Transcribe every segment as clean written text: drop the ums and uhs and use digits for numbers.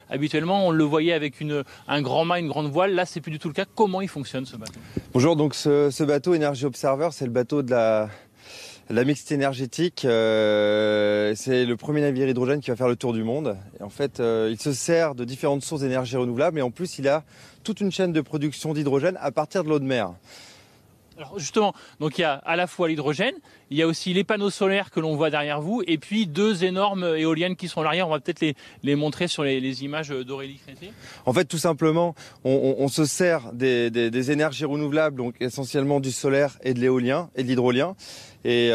Habituellement, on le voyait avec un grand mât, une grande voile. Là, c'est plus du tout le cas. Comment il fonctionne ce bateau? Bonjour, donc ce bateau Energy Observer, c'est le bateau de la mixité énergétique. C'est le premier navire hydrogène qui va faire le tour du monde. Et en fait, il se sert de différentes sources d'énergie renouvelable et en plus, il a toute une chaîne de production d'hydrogène à partir de l'eau de mer. Alors justement, donc il y a à la fois l'hydrogène, il y a aussi les panneaux solaires que l'on voit derrière vous, et puis deux énormes éoliennes qui sont à l'arrière. On va peut-être les montrer sur les images d'Aurélie Crété. En fait, tout simplement, on se sert des énergies renouvelables, donc essentiellement du solaire et de l'éolien et de l'hydrolien, et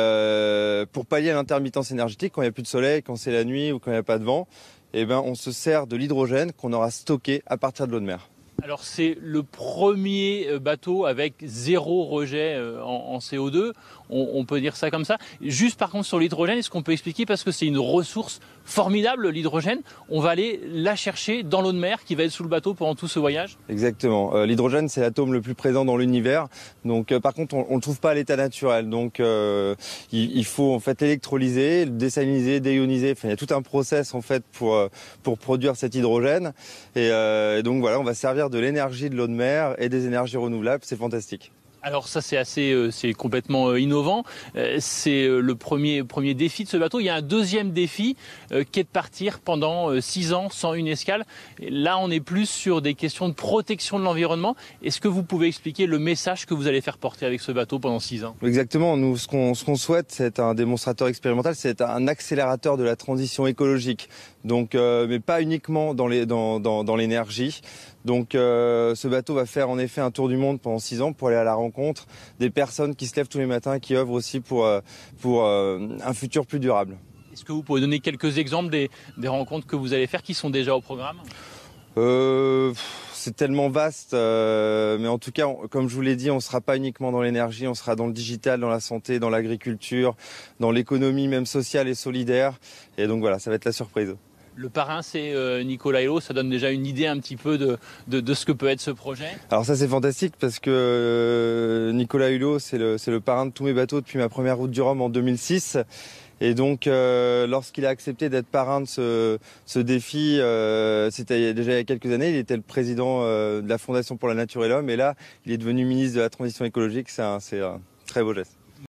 pour pallier à l'intermittence énergétique, quand il n'y a plus de soleil, quand c'est la nuit ou quand il n'y a pas de vent, eh ben, on se sert de l'hydrogène qu'on aura stocké à partir de l'eau de mer. Alors c'est le premier bateau avec zéro rejet en CO2, on peut dire ça comme ça. Juste par contre sur l'hydrogène, est-ce qu'on peut expliquer, parce que c'est une ressource formidable l'hydrogène, on va aller la chercher dans l'eau de mer qui va être sous le bateau pendant tout ce voyage? Exactement, l'hydrogène c'est l'atome le plus présent dans l'univers, donc par contre on le trouve pas à l'état naturel, donc il faut en fait l'électrolyser, le désaliniser, déioniser, enfin il y a tout un process en fait pour produire cet hydrogène, et donc voilà, on va servir de l'énergie de l'eau de mer et des énergies renouvelables, c'est fantastique. Alors ça c'est complètement innovant, c'est le premier défi de ce bateau. Il y a un deuxième défi qui est de partir pendant 6 ans sans une escale. Et là on est plus sur des questions de protection de l'environnement. Est-ce que vous pouvez expliquer le message que vous allez faire porter avec ce bateau pendant 6 ans? Exactement, nous ce qu'on souhaite, c'est un démonstrateur expérimental, c'est un accélérateur de la transition écologique. Donc mais pas uniquement dans l'énergie. Donc ce bateau va faire en effet un tour du monde pendant 6 ans pour aller à la rencontre des personnes qui se lèvent tous les matins et qui œuvrent aussi pour un futur plus durable. Est-ce que vous pouvez donner quelques exemples des rencontres que vous allez faire qui sont déjà au programme? C'est tellement vaste, mais en tout cas, comme je vous l'ai dit, on ne sera pas uniquement dans l'énergie, on sera dans le digital, dans la santé, dans l'agriculture, dans l'économie même sociale et solidaire. Et donc voilà, ça va être la surprise. Le parrain, c'est Nicolas Hulot, ça donne déjà une idée un petit peu de ce que peut être ce projet. Alors ça c'est fantastique parce que Nicolas Hulot, c'est le parrain de tous mes bateaux depuis ma première route du Rhum en 2006. Et donc lorsqu'il a accepté d'être parrain de ce défi, c'était déjà il y a quelques années, il était le président de la Fondation pour la Nature et l'Homme, et là il est devenu ministre de la Transition écologique, c'est un très beau geste.